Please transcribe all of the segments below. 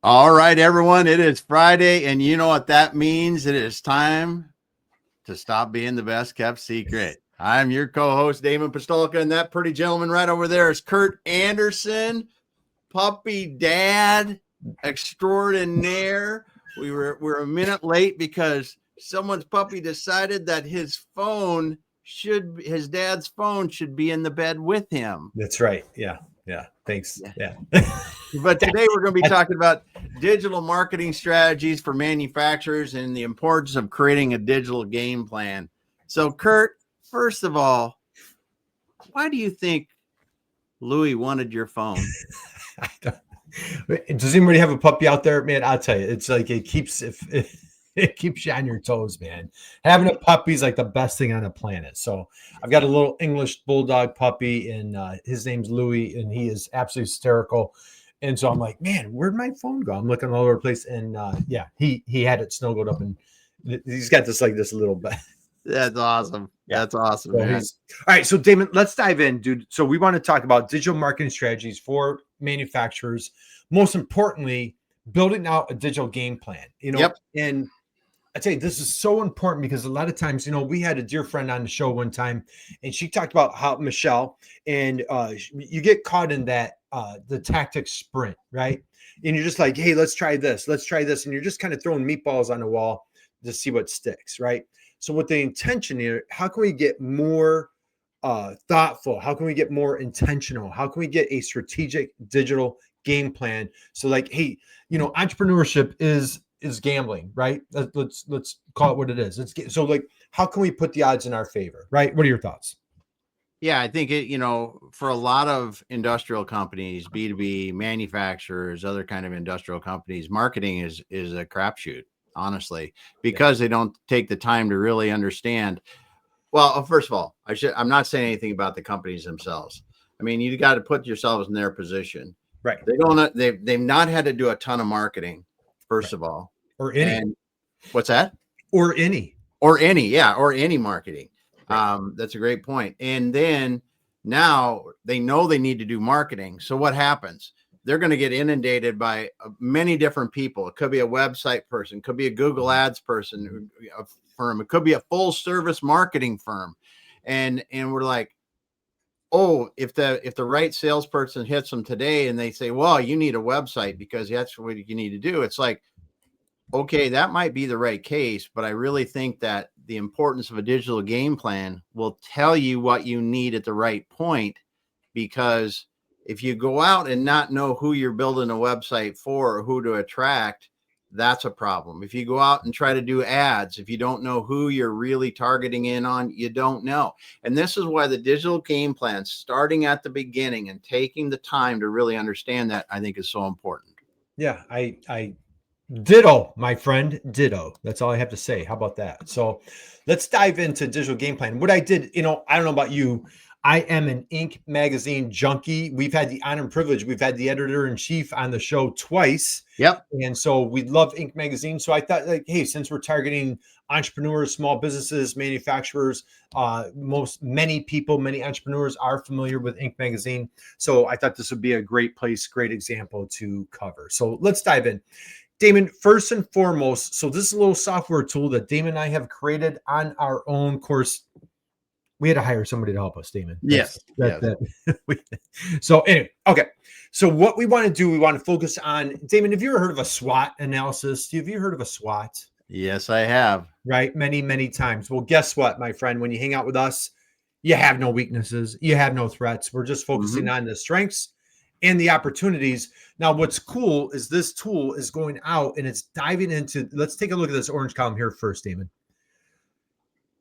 All right, everyone. It is Friday, and you know what that means. It is time to stop being the best kept secret. I'm your co-host, Damon Pistolka, and that pretty gentleman right over there is Curt Anderson, puppy dad extraordinaire. We're a minute late because someone's puppy decided that his dad's phone should be in the bed with him. That's right. Yeah. Thanks. Yeah. But today we're going to be talking about digital marketing strategies for manufacturers and the importance of creating a digital game plan. So, Curt, first of all, why do you think Louis wanted your phone? Does anybody have a puppy out there, man? I'll tell you, it's like it keeps you on your toes, man. Having a puppy is like the best thing on the planet. So I've got a little English bulldog puppy, and his name's Louis, and he is absolutely hysterical. And so I'm like, man, where'd my phone go? I'm looking all over the place, and he had it snuggled up, and he's got this little bit. That's awesome. Yeah. That's awesome. So all right, so Damon, let's dive in, dude. So we want to talk about digital marketing strategies for manufacturers. Most importantly, building out a digital game plan. And I tell you, this is so important because a lot of times, we had a dear friend on the show one time, and she talked about how Michelle, and you get caught in that the tactic sprint, right? And you're just like, hey, let's try this, and you're just kind of throwing meatballs on the wall to see what sticks, right? So with the intention here, how can we get more thoughtful? How can we get more intentional? How can we get a strategic digital game plan? So like, hey, entrepreneurship is gambling, right? Let's call it what it is. So like, how can we put the odds in our favor, right? What are your thoughts? Yeah, I think for a lot of industrial companies, B2B manufacturers, other kind of industrial companies, marketing is a crapshoot, honestly, because they don't take the time to really understand. Well, first of all, I'm not saying anything about the companies themselves. I mean, you got to put yourselves in their position. Right. They've not had to do a ton of marketing, first of all. Or any. And what's that? Or any marketing. Right. That's a great point. And then now they know they need to do marketing. So what happens? They're going to get inundated by many different people. It could be a website person, could be a Google Ads person, a firm. It could be a full service marketing firm. And we're like, oh, if the right salesperson hits them today and they say, well, you need a website because that's what you need to do. It's like, okay, that might be the right case, but I really think that the importance of a digital game plan will tell you what you need at the right point, because if you go out and not know who you're building a website for or who to attract, that's a problem. If you go out and try to do ads, if you don't know who you're really targeting in on, you don't know. And this is why the digital game plan, starting at the beginning and taking the time to really understand that, I think is so important. Yeah, I ditto, my friend, ditto. That's all I have to say. How about that? So let's dive into digital game plan. What I did, I don't know about you, I am an Inc. magazine junkie. We've had the honor and privilege. We've had the editor-in-chief on the show twice. Yep. And so we love Inc. magazine. So I thought, like, hey, since we're targeting entrepreneurs, small businesses, manufacturers, many entrepreneurs are familiar with Inc. magazine. So I thought this would be a great place, great example to cover. So let's dive in. Damon, first and foremost, so this is a little software tool that Damon and I have created on our own course. We had to hire somebody to help us, Damon. Yes. So anyway, okay. So what we want to do, we want to focus on, Damon, have you ever heard of a SWOT analysis? Have you heard of a SWOT? Yes, I have. Right? Many, many times. Well, guess what, my friend? When you hang out with us, you have no weaknesses. You have no threats. We're just focusing on the strengths and the opportunities. Now, what's cool is this tool is going out and it's diving into, let's take a look at this orange column here first, Damon.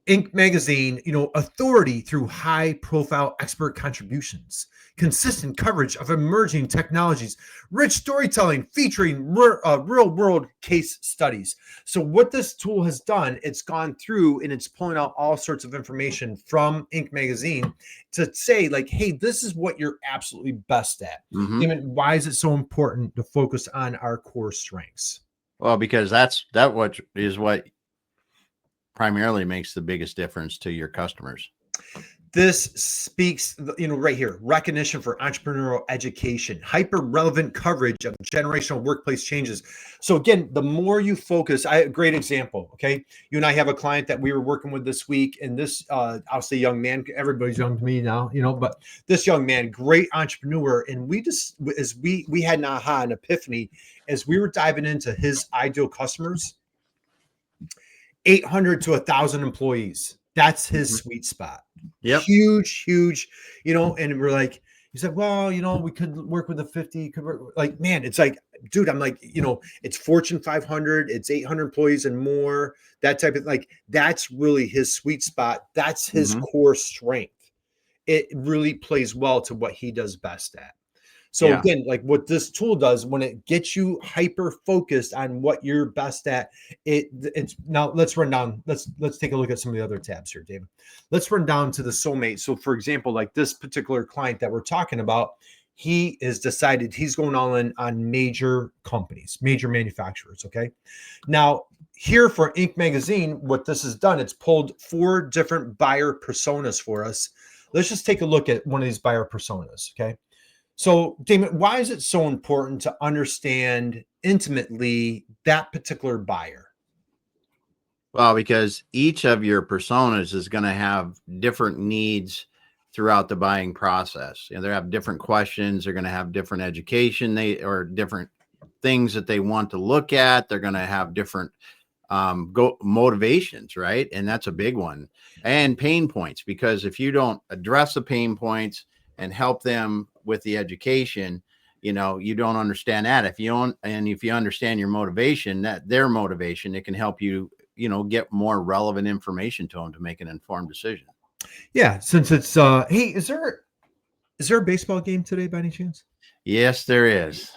Inc. magazine, authority through high-profile expert contributions, consistent coverage of emerging technologies, rich storytelling featuring real-world case studies. So what this tool has done, it's gone through and it's pulling out all sorts of information from Inc. magazine to say, like, hey, this is what you're absolutely best at. Damon, why is it so important to focus on our core strengths? Well, because that is what primarily makes the biggest difference to your customers. This speaks, right here, recognition for entrepreneurial education, hyper relevant coverage of generational workplace changes. So again, the more you focus, great example. Okay. You and I have a client that we were working with this week, and this, I'll say young man, everybody's young to me now, but this young man, great entrepreneur. And we had an aha, an epiphany as we were diving into his ideal customers, 800 to 1,000 employees. That's his sweet spot. Yep. Huge, and we're like, he said, well, we could work with a 50, could work, like, man, it's like, dude, I'm like, it's Fortune 500, it's 800 employees and more, that type of, like, that's really his sweet spot. That's his core strength. It really plays well to what he does best at. So again, like what this tool does, when it gets you hyper focused on what you're best at, it's now let's run down. Let's take a look at some of the other tabs here, David. Let's run down to the Soulmate. So for example, like this particular client that we're talking about, he has decided he's going all in on major companies, major manufacturers. Okay. Now here for Inc. Magazine, what this has done, it's pulled 4 different buyer personas for us. Let's just take a look at one of these buyer personas. Okay. So, Damon, why is it so important to understand intimately that particular buyer? Well, because each of your personas is going to have different needs throughout the buying process. They have different questions. They're going to have different education, or different things that they want to look at. They're going to have different motivations, right? And that's a big one. And pain points, because if you don't address the pain points and help them with the education, you don't understand that. If you understand your motivation, that their motivation, it can help you, get more relevant information to them to make an informed decision. Yeah. Since it's, hey, is there a baseball game today by any chance? Yes, there is.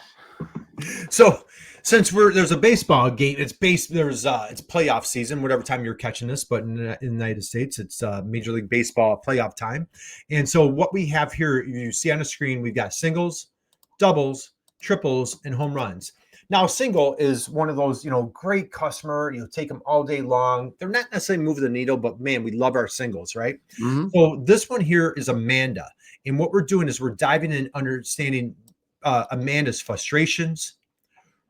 So since there's a baseball game, it's playoff season, whatever time you're catching this, but in the United States, it's Major League Baseball playoff time. And so what we have here, you see on the screen, we've got singles, doubles, triples, and home runs. Now, single is one of those, great customer, take them all day long. They're not necessarily moving the needle, but man, we love our singles, right? Mm-hmm. So this one here is Amanda. And what we're doing is we're diving in, understanding Amanda's frustrations,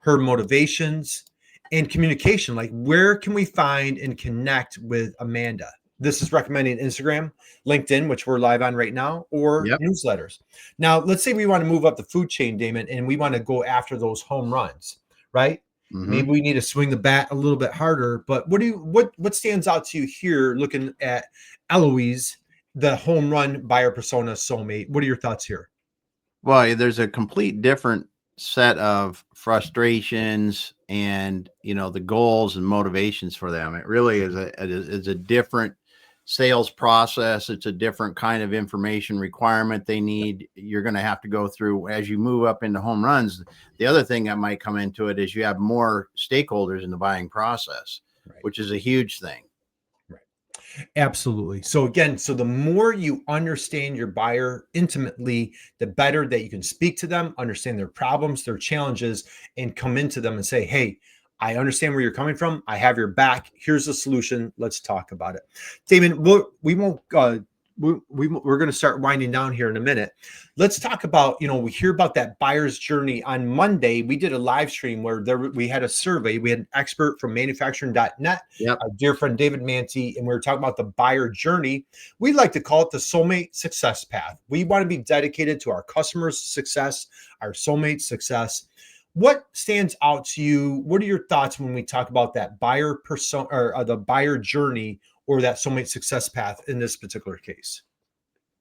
her motivations, and communication. Like, where can we find and connect with Amanda? This is recommending Instagram, LinkedIn, which we're live on right now, or newsletters. Now, let's say we want to move up the food chain, Damon, and we want to go after those home runs, right? Mm-hmm. Maybe we need to swing the bat a little bit harder. But what stands out to you here, looking at Eloise, the home run buyer persona Soulmate? What are your thoughts here? Well, there's a complete different set of frustrations and, the goals and motivations for them. It really is a different sales process. It's a different kind of information requirement they need. You're going to have to go through as you move up into home runs. The other thing that might come into it is you have more stakeholders in the buying process, right, which is a huge thing. Absolutely. So again, the more you understand your buyer intimately, the better that you can speak to them, understand their problems, their challenges, and come into them and say, hey, I understand where you're coming from. I have your back. Here's the solution. Let's talk about it. Damon, we won't we're going to start winding down here in a minute. Let's talk about, we hear about that buyer's journey. On Monday, we did a live stream where we had a survey. We had an expert from manufacturing.net, our dear friend David Manti, and we were talking about the buyer journey. We like to call it the Soulmate success path. We want to be dedicated to our customers' success, our soulmate success. What stands out to you? What are your thoughts when we talk about that buyer persona, or the buyer journey, or that soulmate success path in this particular case?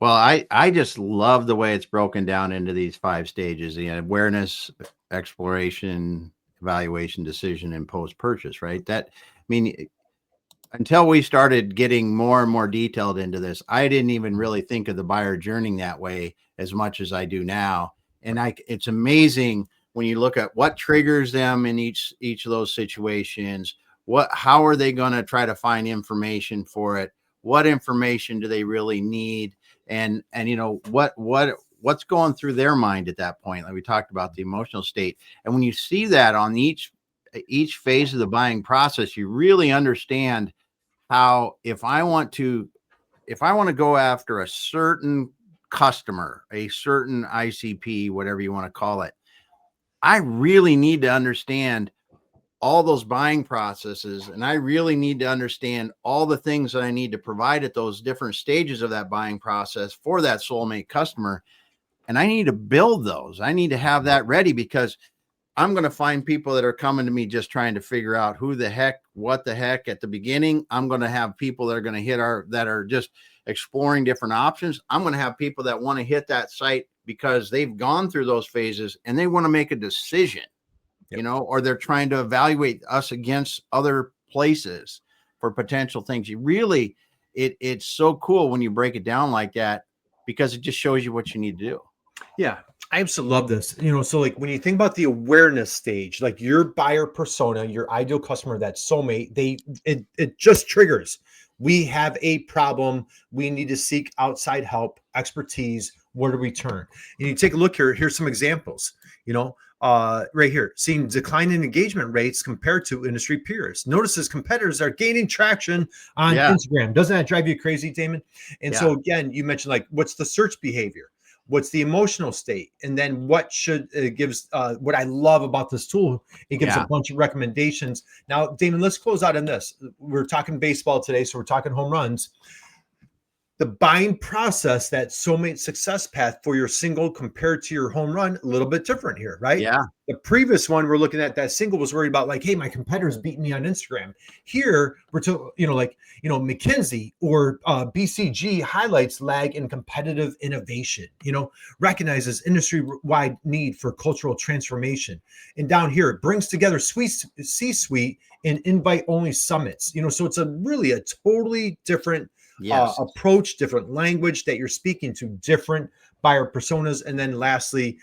Well, I just love the way it's broken down into these 5 stages: the awareness, exploration, evaluation, decision, and post-purchase, right? Until we started getting more and more detailed into this, I didn't even really think of the buyer journey that way as much as I do now. And it's amazing when you look at what triggers them in each of those situations. How are they going to try to find information for it? What information do they really need? And what's going through their mind at that point? Like we talked about the emotional state. And when you see that on each phase of the buying process, you really understand how, if I want to if I want to go after a certain customer, a certain ICP, whatever you want to call it, I really need to understand all those buying processes. And I really need to understand all the things that I need to provide at those different stages of that buying process for that Soulmate customer. And I need to build those. I need to have that ready, because I'm going to find people that are coming to me just trying to figure out who the heck, what the heck at the beginning. I'm going to have people that are going to that are just exploring different options. I'm going to have people that want to hit that site because they've gone through those phases and they want to make a decision, or they're trying to evaluate us against other places for potential things. You really, it's so cool when you break it down like that, because it just shows you what you need to do. Yeah, I absolutely love this. So like when you think about the awareness stage, like your buyer persona, your ideal customer, that Soulmate, it just triggers. We have a problem. We need to seek outside help, expertise. Where do we turn? And you take a look here. Here's some examples. Right here, seeing decline in engagement rates compared to industry peers. Notice as competitors are gaining traction on Instagram. Doesn't that drive you crazy, Damon? And so again, you mentioned like, what's the search behavior? What's the emotional state? And then what should gives what I love about this tool, it gives a bunch of recommendations. Now, Damon, let's close out on this. We're talking baseball today, so we're talking home runs. The buying process, that Soulmate success path for your single compared to your home run, a little bit different here, right? Yeah. The previous one we're looking at, that single was worried about like, hey, my competitor's beating me on Instagram. Here we're McKinsey or BCG highlights lag in competitive innovation, recognizes industry-wide need for cultural transformation. And down here, it brings together C-suite and invite-only summits, so it's really a totally different approach, different language that you're speaking to, different buyer personas. And then lastly,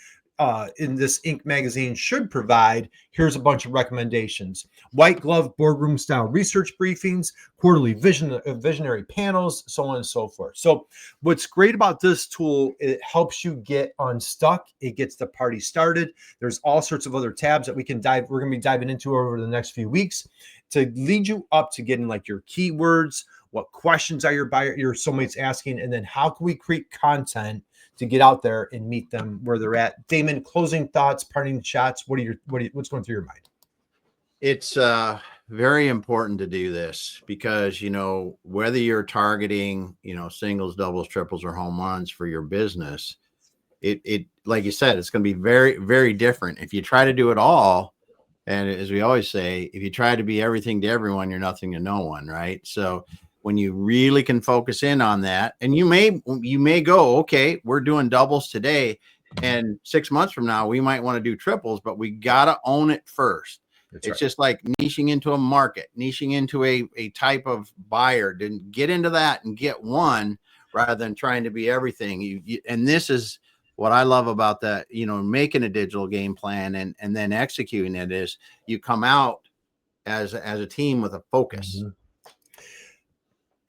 in this Inc. magazine should provide, here's a bunch of recommendations: white glove boardroom style research briefings, quarterly visionary panels, so on and so forth. So what's great about this tool, it helps you get unstuck. It gets the party started. There's all sorts of other tabs that we're going to be diving into over the next few weeks to lead you up to getting like your keywords, what questions are your Soulmates asking, and then how can we create content to get out there and meet them where they're at. Damon, closing thoughts, parting shots. What's going through your mind? It's very important to do this because, whether you're targeting, singles, doubles, triples, or home runs for your business, it like you said, it's going to be very, very different. If you try to do it all, and as we always say, if you try to be everything to everyone, you're nothing to no one, right? So when you really can focus in on that, and you may go, okay, we're doing doubles today, and 6 months from now we might want to do triples, but we got to own it first. It's just like niching into a market, niching into a type of buyer. Didn't get into that and get one rather than trying to be everything. And this is what I love about that, making a digital game plan and then executing it, is you come out as a team with a focus. Mm-hmm.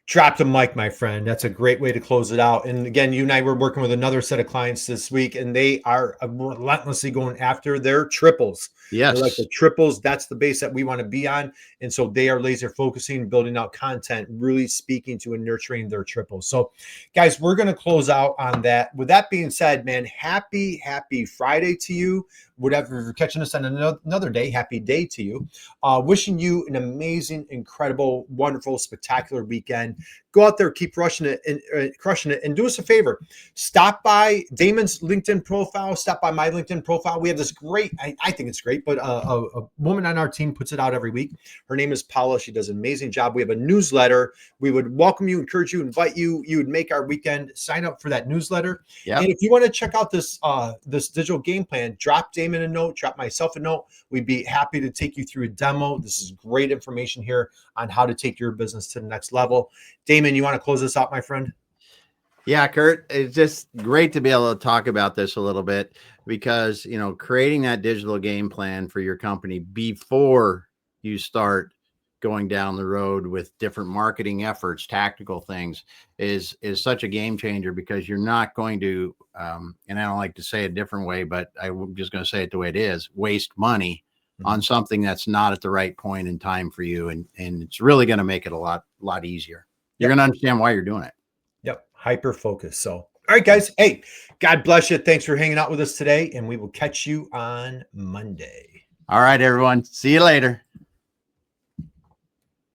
Drop the mic, my friend. That's a great way to close it out. And again, you and I were working with another set of clients this week, and they are relentlessly going after their triples. Yes. They're like the triples. That's the base that we want to be on. And so they are laser focusing, building out content, really speaking to and nurturing their triples. So guys, we're going to close out on that. With that being said, man, happy Friday to you. Whatever, if you're catching us on another day, happy day to you. Wishing you an amazing, incredible, wonderful, spectacular weekend. Go out there, keep crushing it, and do us a favor. Stop by Damon's LinkedIn profile. Stop by my LinkedIn profile. We have this great, I think it's great, but a woman on our team puts it out every week. Her name is Paula. She does an amazing job. We have a newsletter. We would welcome you, encourage you, invite you. You would make our weekend. Sign up for that newsletter. Yep. And if you want to check out this digital game plan, drop Damon a note, drop myself a note. We'd be happy to take you through a demo. This is great information here on how to take your business to the next level. Damon, you want to close this out, my friend? Yeah, Curt, it's just great to be able to talk about this a little bit because, creating that digital game plan for your company before you start going down the road with different marketing efforts, tactical things is such a game changer, because you're not going to, and I don't like to say it a different way, but I'm just going to say it the way it is, waste money on something that's not at the right point in time for you. And it's really going to make it a lot easier. You're going to understand why you're doing it. hyper focus. So, all right, guys. Hey, God bless you. Thanks for hanging out with us today, and we will catch you on Monday. All right, everyone. See you later.